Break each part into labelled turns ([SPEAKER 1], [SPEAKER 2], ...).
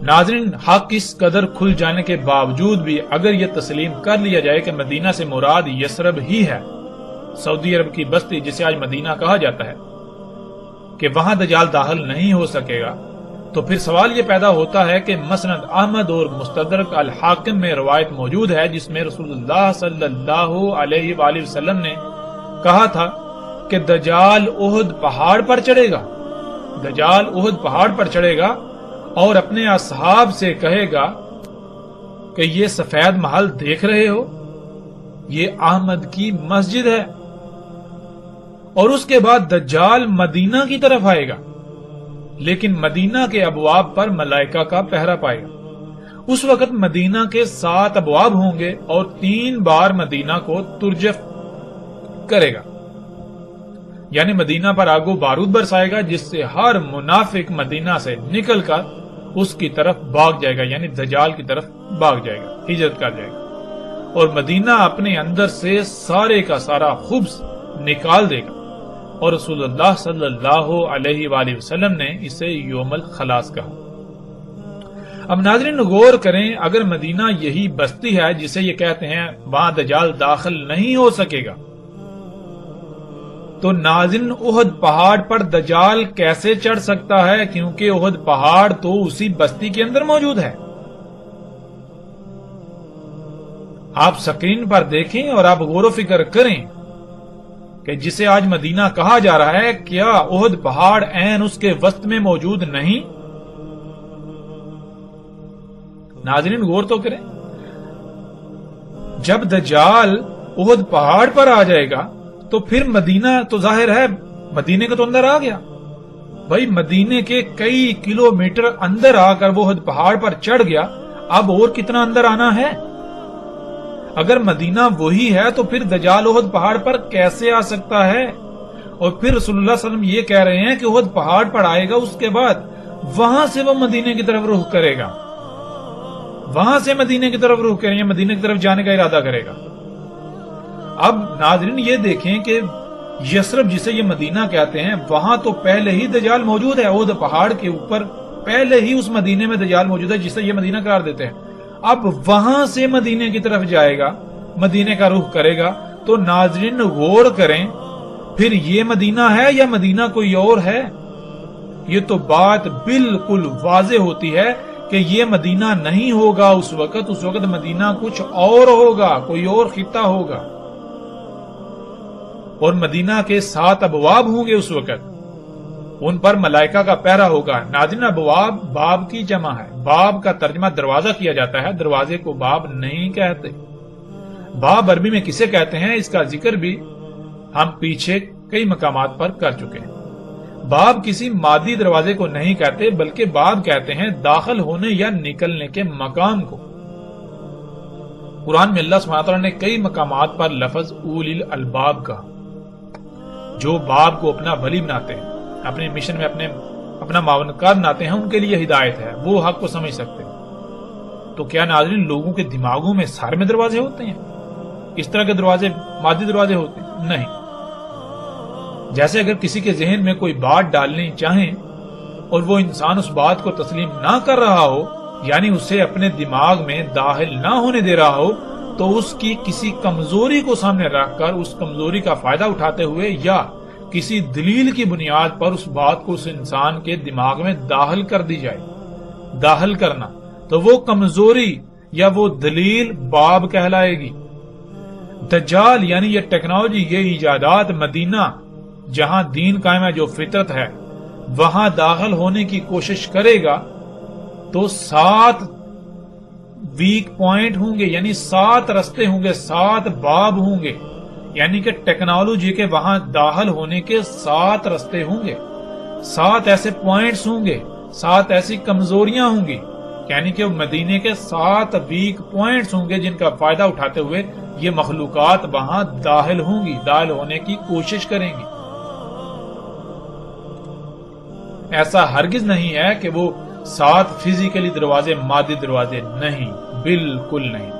[SPEAKER 1] ناظرین، حق اس قدر کھل جانے کے باوجود بھی اگر یہ تسلیم کر لیا جائے کہ مدینہ سے مراد یثرب ہی ہے، سعودی عرب کی بستی جسے آج مدینہ کہا جاتا ہے، کہ وہاں دجال داخل نہیں ہو سکے گا، تو پھر سوال یہ پیدا ہوتا ہے کہ مسند احمد اور مستدرک الحاکم میں روایت موجود ہے جس میں رسول اللہ صلی اللہ علیہ وآلہ وسلم نے کہا تھا کہ دجال احد پہاڑ پر چڑھے گا، دجال احد پہاڑ پر چڑھے گا اور اپنے اصحاب سے کہے گا کہ یہ سفید محل دیکھ رہے ہو، یہ احمد کی مسجد ہے، اور اس کے بعد دجال مدینہ کی طرف آئے گا، لیکن مدینہ کے ابواب پر ملائکہ کا پہرا پائے گا۔ اس وقت مدینہ کے 7 ابواب ہوں گے اور 3 بار مدینہ کو ترجف کرے گا، یعنی مدینہ پر آگ و بارود برسائے گا، جس سے ہر منافق مدینہ سے نکل کر اس کی طرف بھاگ جائے گا، یعنی دجال کی طرف بھاگ جائے گا، ہجرت کر جائے گا، اور مدینہ اپنے اندر سے سارے کا سارا خبث نکال دے گا، اور رسول اللہ صلی اللہ علیہ وآلہ وسلم نے اسے یوم الخلاص کہا۔ اب ناظرین غور کریں، اگر مدینہ یہی بستی ہے جسے یہ کہتے ہیں وہاں دجال داخل نہیں ہو سکے گا، تو ناظرین احد پہاڑ پر دجال کیسے چڑھ سکتا ہے، کیونکہ احد پہاڑ تو اسی بستی کے اندر موجود ہے۔ آپ سکرین پر دیکھیں اور آپ غور و فکر کریں کہ جسے آج مدینہ کہا جا رہا ہے، کیا احد پہاڑ عین اس کے وسط میں موجود نہیں؟ ناظرین غور تو کریں، جب دجال احد پہاڑ پر آ جائے گا تو پھر مدینہ تو ظاہر ہے مدینے کا تو اندر آ گیا، بھائی مدینے کے کئی کلومیٹر اندر آ کر وہ احد پہاڑ پر چڑھ گیا، اب اور کتنا اندر آنا ہے؟ اگر مدینہ وہی ہے تو پھر دجال احد پہاڑ پر کیسے آ سکتا ہے؟ اور پھر رسول اللہ صلی اللہ علیہ وسلم یہ کہہ رہے ہیں کہ احد پہاڑ پر آئے گا، اس کے بعد وہاں سے وہ مدینے کی طرف رخ کرے گا، وہاں سے مدینے کی طرف رخ کریں گے، مدینے کی طرف جانے کا ارادہ کرے گا۔ اب ناظرین یہ دیکھیں کہ یثرب جسے یہ مدینہ کہتے ہیں، وہاں تو پہلے ہی دجال موجود ہے، احد پہاڑ کے اوپر پہلے ہی اس مدینے میں دجال موجود ہے جسے یہ مدینہ قرار دیتے ہیں۔ اب وہاں سے مدینے کی طرف جائے گا، مدینے کا رخ کرے گا، تو ناظرین غور کریں، پھر یہ مدینہ ہے یا مدینہ کوئی اور ہے؟ یہ تو بات بالکل واضح ہوتی ہے کہ یہ مدینہ نہیں ہوگا اس وقت مدینہ کچھ اور ہوگا، کوئی اور خطہ ہوگا، اور مدینہ کے 7 ابواب ہوں گے اس وقت، ان پر ملائکہ کا پہرا ہوگا۔ ناظرین ابواب باب کی جمع ہے، باب کا ترجمہ دروازہ کیا جاتا ہے، دروازے کو باب نہیں کہتے۔ باب عربی میں کسے کہتے ہیں اس کا ذکر بھی ہم پیچھے کئی مقامات پر کر چکے ہیں۔ باب کسی مادی دروازے کو نہیں کہتے، بلکہ باب کہتے ہیں داخل ہونے یا نکلنے کے مقام کو۔ قرآن میں اللہ سبحانہ وتعالی نے کئی مقامات پر لفظ اولی الالباب کہا، جو باب کو اپنا ولی بناتے ہیں، اپنے مشن میں اپنا معاونتکار بناتے ہیں، ان کے لیے ہدایت ہے، وہ حق کو سمجھ سکتے ہیں۔ تو کیا ناظرین لوگوں کے دماغوں میں سر میں دروازے ہوتے ہیں؟ اس طرح کے دروازے مادی دروازے ہوتے ہیں؟ نہیں۔ جیسے اگر کسی کے ذہن میں کوئی بات ڈالنی چاہیں اور وہ انسان اس بات کو تسلیم نہ کر رہا ہو، یعنی اسے اپنے دماغ میں داخل نہ ہونے دے رہا ہو، تو اس کی کسی کمزوری کو سامنے رکھ کر اس کمزوری کا فائدہ اٹھاتے ہوئے یا کسی دلیل کی بنیاد پر اس بات کو اس انسان کے دماغ میں داخل کر دی جائے، داخل کرنا، تو وہ کمزوری یا وہ دلیل باب کہلائے گی۔ دجال یعنی یہ ٹیکنالوجی، یہ ایجادات مدینہ جہاں دین قائم ہے، جو فطرت ہے، وہاں داخل ہونے کی کوشش کرے گا تو 7 ویک پوائنٹ ہوں گے، یعنی 7 رستے ہوں گے، 7 باب ہوں گے، یعنی کہ ٹیکنالوجی کے وہاں داخل ہونے کے 7 رستے ہوں گے، 7 ایسے پوائنٹس ہوں گے، 7 ایسی کمزوریاں ہوں گی، یعنی کہ مدینے کے 7 ویک پوائنٹس ہوں گے جن کا فائدہ اٹھاتے ہوئے یہ مخلوقات وہاں داخل ہوں گی، داخل ہونے کی کوشش کریں گی۔ ایسا ہرگز نہیں ہے کہ وہ 7 فزیکلی دروازے مادی دروازے، نہیں، بالکل نہیں۔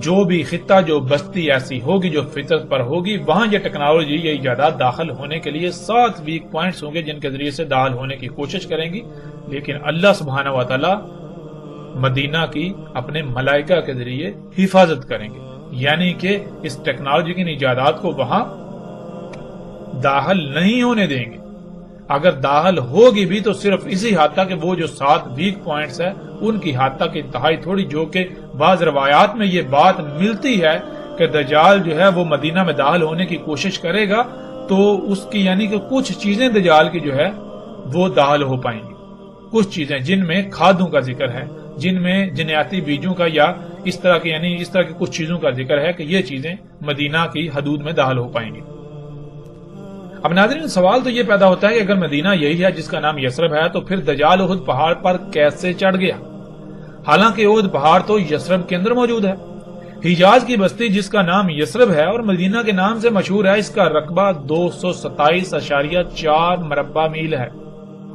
[SPEAKER 1] جو بھی خطہ، جو بستی ایسی ہوگی جو فطرت پر ہوگی، وہاں یہ ٹیکنالوجی، یہ ایجادات داخل ہونے کے لیے 7 ویک پوائنٹس ہوں گے جن کے ذریعے سے داخل ہونے کی کوشش کریں گی، لیکن اللہ سبحانہ و تعالی مدینہ کی اپنے ملائکہ کے ذریعے حفاظت کریں گے، یعنی کہ اس ٹیکنالوجی کی ایجادات کو وہاں داخل نہیں ہونے دیں گے۔ اگر داخل ہوگی بھی تو صرف اسی حد تک کہ وہ جو 7 ویک پوائنٹس ہیں ان کی حد تک انتہائی تھوڑی، جو کہ بعض روایات میں یہ بات ملتی ہے کہ دجال جو ہے وہ مدینہ میں داخل ہونے کی کوشش کرے گا تو اس کی یعنی کہ کچھ چیزیں دجال کی جو ہے وہ داخل ہو پائیں گی، کچھ چیزیں جن میں کھادوں کا ذکر ہے، جن میں جنیاتی بیجوں کا یا اس طرح کی یعنی اس طرح کی کچھ چیزوں کا ذکر ہے کہ یہ چیزیں مدینہ کی حدود میں داخل ہو پائیں گی۔ اب ناظرین سوال تو یہ پیدا ہوتا ہے کہ اگر مدینہ یہی ہے جس کا نام یثرب ہے تو پھر دجال احد پہاڑ پر کیسے چڑھ گیا؟ حالانکہ احد پہاڑ تو یثرب کے اندر موجود ہے۔ حجاز کی بستی جس کا نام یثرب ہے اور مدینہ کے نام سے مشہور ہے، اس کا رقبہ 227.4 مربع میل ہے۔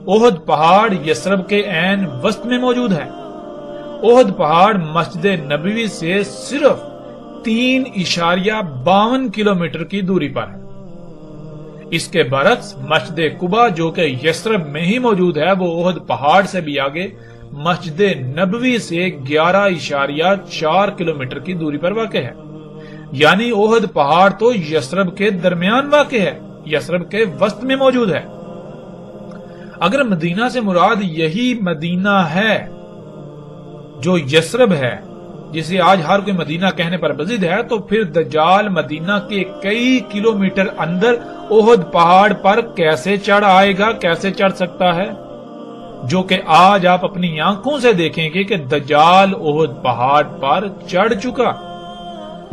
[SPEAKER 1] احد پہاڑ یثرب کے عین وسط میں موجود ہے۔ احد پہاڑ مسجد نبوی سے صرف 3.52 کلومیٹر کی دوری پر ہے۔ اس کے برعکس مسجد قباء جو کہ یثرب میں ہی موجود ہے، وہ احد پہاڑ سے بھی آگے مسجد نبوی سے 11.4 کلومیٹر کی دوری پر واقع ہے۔ یعنی احد پہاڑ تو یثرب کے درمیان واقع ہے، یثرب کے وسط میں موجود ہے۔ اگر مدینہ سے مراد یہی مدینہ ہے جو یثرب ہے، جسے آج ہر کوئی مدینہ کہنے پر بضد ہے، تو پھر دجال مدینہ کے کئی کلومیٹر اندر احد پہاڑ پر کیسے چڑھ آئے گا، کیسے چڑھ سکتا ہے؟ جو کہ آج آپ اپنی آنکھوں سے دیکھیں گے کہ دجال احد پہاڑ پر چڑھ چکا۔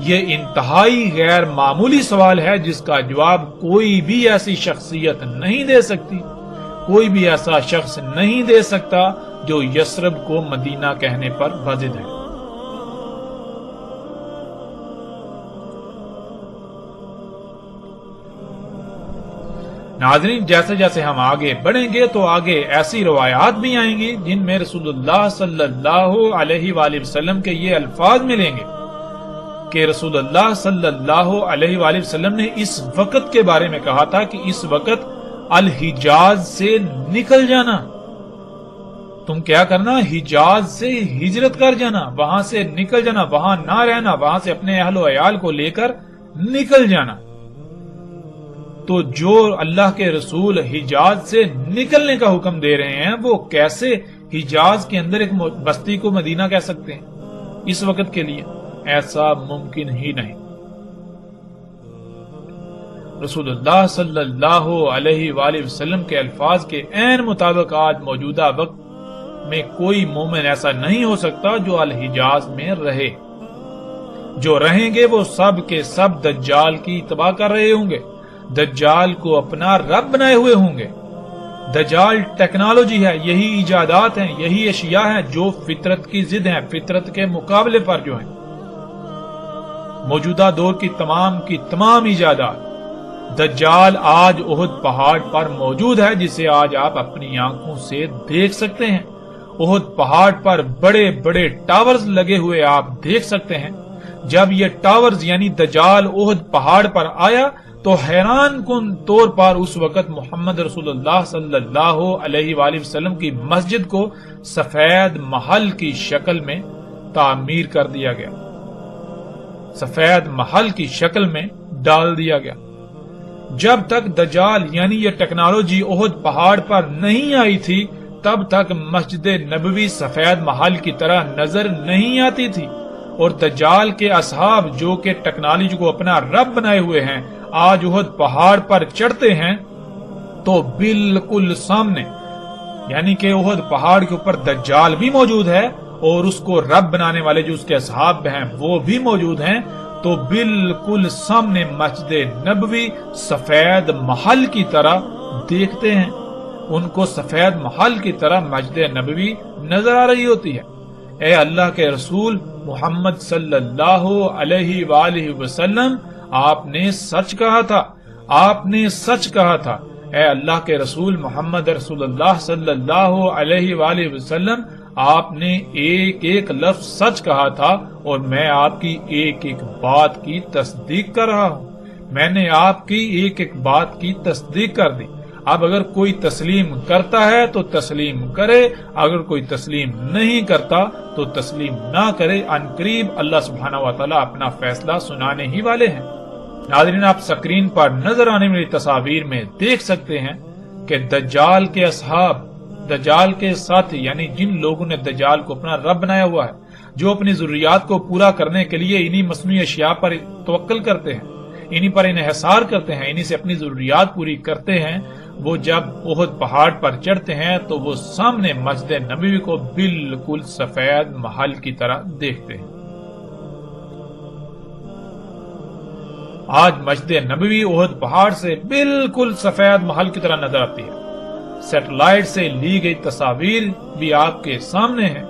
[SPEAKER 1] یہ انتہائی غیر معمولی سوال ہے جس کا جواب کوئی بھی ایسی شخصیت نہیں دے سکتی، کوئی بھی ایسا شخص نہیں دے سکتا جو یثرب کو مدینہ کہنے پر بضد ہے۔ ناظرین جیسے جیسے ہم آگے بڑھیں گے تو آگے ایسی روایات بھی آئیں گی جن میں رسول اللہ صلی اللہ علیہ وآلہ وسلم کے یہ الفاظ ملیں گے کہ رسول اللہ صلی اللہ علیہ وآلہ وسلم نے اس وقت کے بارے میں کہا تھا کہ اس وقت الحجاز سے نکل جانا، تم کیا کرنا، حجاز سے ہجرت کر جانا، وہاں سے نکل جانا، وہاں نہ رہنا، وہاں سے اپنے اہل و عیال کو لے کر نکل جانا۔ تو جو اللہ کے رسول حجاز سے نکلنے کا حکم دے رہے ہیں وہ کیسے حجاز کے اندر ایک بستی کو مدینہ کہہ سکتے ہیں اس وقت کے لیے؟ ایسا ممکن ہی نہیں۔ رسول اللہ صلی اللہ علیہ وآلہ وسلم کے الفاظ کے عین مطابق آج موجودہ وقت میں کوئی مومن ایسا نہیں ہو سکتا جو الحجاز میں رہے۔ جو رہیں گے وہ سب کے سب دجال کی اتباع کر رہے ہوں گے، دجال کو اپنا رب بنائے ہوئے ہوں گے۔ دجال ٹیکنالوجی ہے، یہی ایجادات ہیں، یہی اشیاء ہیں جو فطرت کی ضد ہیں، فطرت کے مقابلے پر جو ہیں۔ موجودہ دور کی تمام ایجادات دجال آج احد پہاڑ پر موجود ہے، جسے آج آپ اپنی آنکھوں سے دیکھ سکتے ہیں۔ احد پہاڑ پر بڑے بڑے ٹاورز لگے ہوئے آپ دیکھ سکتے ہیں۔ جب یہ ٹاورز یعنی دجال احد پہاڑ پر آیا تو حیران کن طور پر اس وقت محمد رسول اللہ صلی اللہ علیہ وآلہ وسلم کی مسجد کو سفید محل کی شکل میں تعمیر کر دیا گیا، سفید محل کی شکل میں ڈال دیا گیا۔ جب تک دجال یعنی یہ ٹیکنالوجی احد پہاڑ پر نہیں آئی تھی تب تک مسجد نبوی سفید محل کی طرح نظر نہیں آتی تھی، اور دجال کے اصحاب جو کہ ٹیکنالوجی کو اپنا رب بنائے ہوئے ہیں آج احد پہاڑ پر چڑھتے ہیں تو بالکل سامنے یعنی کہ احد پہاڑ کے اوپر دجال بھی موجود ہے اور اس کو رب بنانے والے جو اس کے اصحاب ہیں وہ بھی موجود ہیں، تو بالکل سامنے مسجد نبوی سفید محل کی طرح دیکھتے ہیں، ان کو سفید محل کی طرح مسجد نبوی نظر آ رہی ہوتی ہے۔ اے اللہ کے رسول محمد صلی اللہ علیہ وآلہ وسلم، آپ نے سچ کہا تھا، آپ نے سچ کہا تھا۔ اے اللہ کے رسول محمد رسول اللہ صلی اللہ علیہ وآلہ وسلم، آپ نے ایک ایک لفظ سچ کہا تھا اور میں آپ کی ایک ایک بات کی تصدیق کر رہا ہوں. میں نے آپ کی ایک ایک بات کی تصدیق کر دی. اب اگر کوئی تسلیم کرتا ہے تو تسلیم کرے، اگر کوئی تسلیم نہیں کرتا تو تسلیم نہ کرے. ان قریب اللہ سبحانہ و تعالیٰ اپنا فیصلہ سنانے ہی والے ہیں. ناظرین، آپ سکرین پر نظر آنے والی تصاویر میں دیکھ سکتے ہیں کہ دجال کے اصحاب، دجال کے ساتھی، یعنی جن لوگوں نے دجال کو اپنا رب بنایا ہوا ہے، جو اپنی ضروریات کو پورا کرنے کے لیے انہی مصنوعی اشیاء پر توکل کرتے ہیں، انہی پر انحصار کرتے ہیں، انہی سے اپنی ضروریات پوری کرتے ہیں، وہ جب احد پہاڑ پر چڑھتے ہیں تو وہ سامنے مسجد نبوی کو بالکل سفید محل کی طرح دیکھتے ہیں. آج مسجد نبوی احد پہاڑ سے بالکل سفید محل کی طرح نظر آتی ہے. سیٹلائٹ سے لی گئی تصاویر بھی آپ کے سامنے ہیں.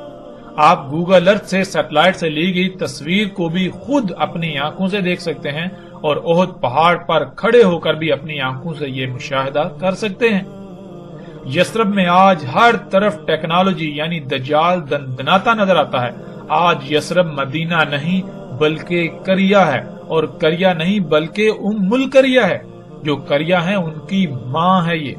[SPEAKER 1] آپ گوگل ارتھ سے سیٹلائٹ سے لی گئی تصویر کو بھی خود اپنی آنکھوں سے دیکھ سکتے ہیں اور احد پہاڑ پر کھڑے ہو کر بھی اپنی آنکھوں سے یہ مشاہدہ کر سکتے ہیں. یثرب میں آج ہر طرف ٹیکنالوجی یعنی دجال دندناتا نظر آتا ہے. آج یثرب مدینہ نہیں بلکہ کریا ہے، اور کریا نہیں بلکہ ام القریہ ہے. جو کریا ہے ان کی ماں ہے. یہ